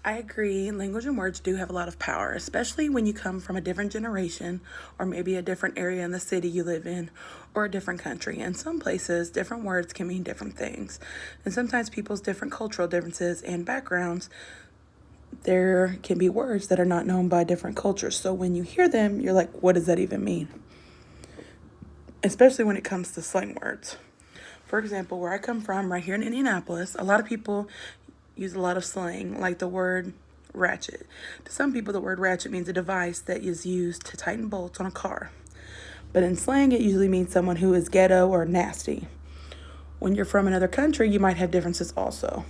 I agree. Language and words do have a lot of power, especially when you come from a different generation or maybe a different area in the city you live in or a different country. In some places, different words can mean different things. And sometimes people's different cultural differences and backgrounds, there can be words that are not known by different cultures. So when you hear them, you're like, what does that even mean? Especially when it comes to slang words. For example, where I come from, right here in Indianapolis, a lot of people use a lot of slang, like the word ratchet. To some people, the word ratchet means a device that is used to tighten bolts on a car. But in slang, it usually means someone who is ghetto or nasty. When you're from another country, you might have differences also.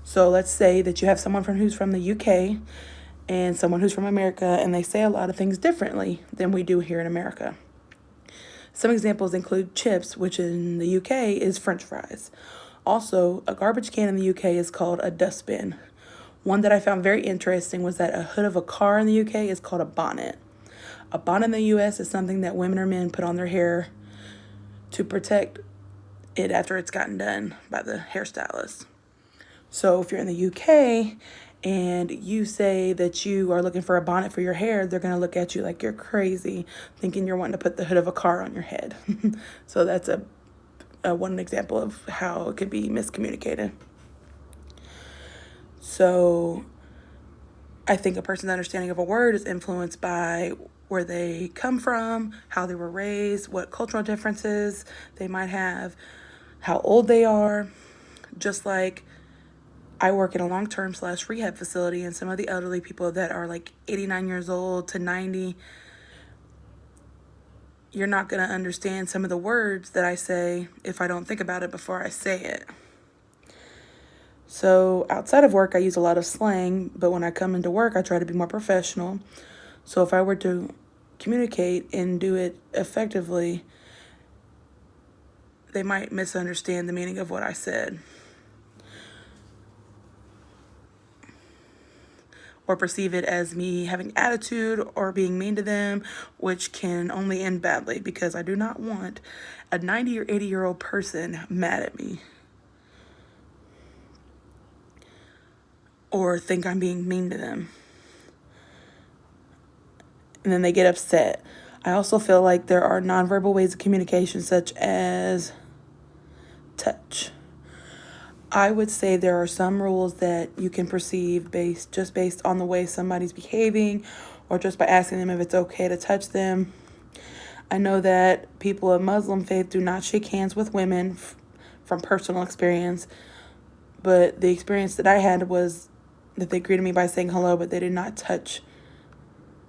So let's say that you have someone who's from the UK and someone who's from America, and they say a lot of things differently than we do here in America. Some examples include chips, which in the UK is French fries. Also, a garbage can in the UK is called a dustbin. One that I found very interesting was that a hood of a car in the UK is called a bonnet. A bonnet in the US is something that women or men put on their hair to protect it after it's gotten done by the hairstylist. So if you're in the UK and you say that you are looking for a bonnet for your hair, they're going to look at you like you're crazy, thinking you're wanting to put the hood of a car on your head. So that's a one example of how it could be miscommunicated. So I think a person's understanding of a word is influenced by where they come from, how they were raised, what cultural differences they might have, how old they are. Just like I work in a long-term / rehab facility, and some of the elderly people that are like 89 years old to 90, you're not going to understand some of the words that I say if I don't think about it before I say it. So outside of work, I use a lot of slang, but when I come into work, I try to be more professional. So if I were to communicate and do it effectively, they might misunderstand the meaning of what I said, or perceive it as me having attitude or being mean to them, which can only end badly because I do not want a 90 or 80-year-old person mad at me or think I'm being mean to them. And then they get upset. I also feel like there are nonverbal ways of communication, such as touch. I would say there are some rules that you can perceive based on the way somebody's behaving or just by asking them if it's okay to touch them. I know that people of Muslim faith do not shake hands with women from personal experience, but the experience that I had was that they greeted me by saying hello, but they did not touch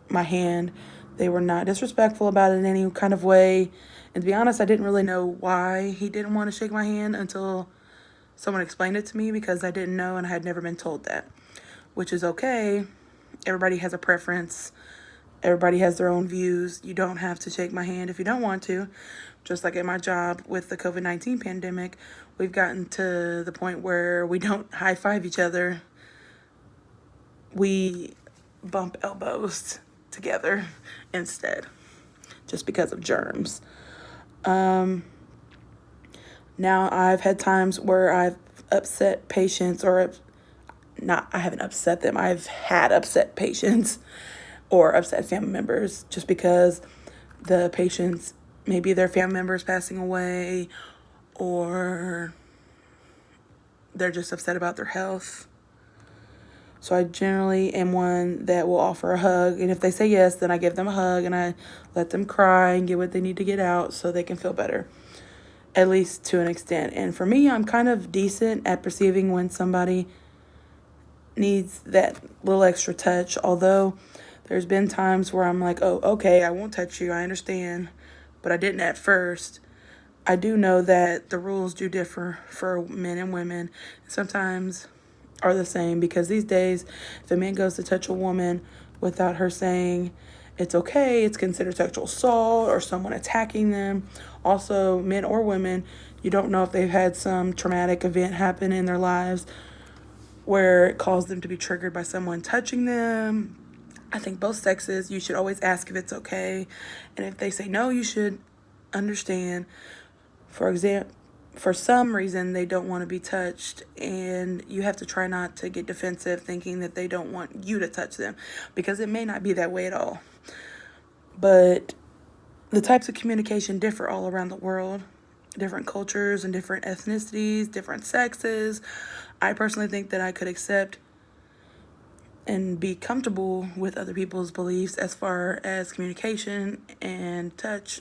my hand. They were not disrespectful about it in any kind of way. And to be honest, I didn't really know why he didn't want to shake my hand until someone explained it to me, because I didn't know and I had never been told that, which is okay. Everybody has a preference. Everybody has their own views. You don't have to shake my hand if you don't want to. Just like at my job with the COVID-19 pandemic, we've gotten to the point where we don't high five each other. We bump elbows together instead, just because of germs. Now, I've had times where I've upset patients, or not, I haven't upset them. I've had upset patients or upset family members just because the patients, maybe their family members passing away, or they're just upset about their health. So I generally am one that will offer a hug. And if they say yes, then I give them a hug and I let them cry and get what they need to get out so they can feel better, at least to an extent. And for me, I'm kind of decent at perceiving when somebody needs that little extra touch, although there's been times where I'm like, oh, okay, I won't touch you, I understand, but I didn't at first. I do know that the rules do differ for men and women. Sometimes are the same, because these days, if a man goes to touch a woman without her saying it's okay, it's considered sexual assault or someone attacking them. Also, men or women, you don't know if they've had some traumatic event happen in their lives where it caused them to be triggered by someone touching them. I think both sexes, you should always ask if it's okay. And if they say no, you should understand. For for some reason they don't want to be touched, and you have to try not to get defensive thinking that they don't want you to touch them, because it may not be that way at all. But the types of communication differ all around the world, different cultures and different ethnicities, different sexes. I personally think that I could accept and be comfortable with other people's beliefs as far as communication and touch.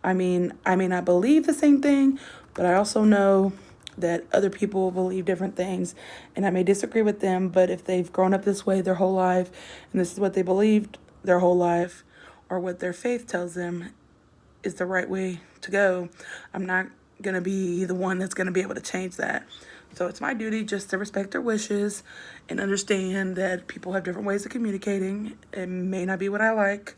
I mean, I may not believe the same thing, but I also know that other people believe different things, and I may disagree with them, but if they've grown up this way their whole life and this is what they believed their whole life, or what their faith tells them is the right way to go, I'm not going to be the one that's going to be able to change that. So it's my duty just to respect their wishes and understand that people have different ways of communicating. It may not be what I like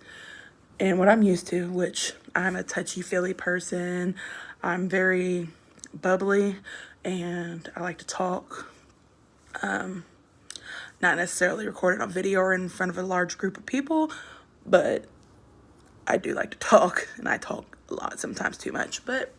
and what I'm used to, which I'm a touchy-feely person. I'm very bubbly and I like to talk. Not necessarily recorded on video or in front of a large group of people, but I do like to talk, and I talk a lot, sometimes too much. But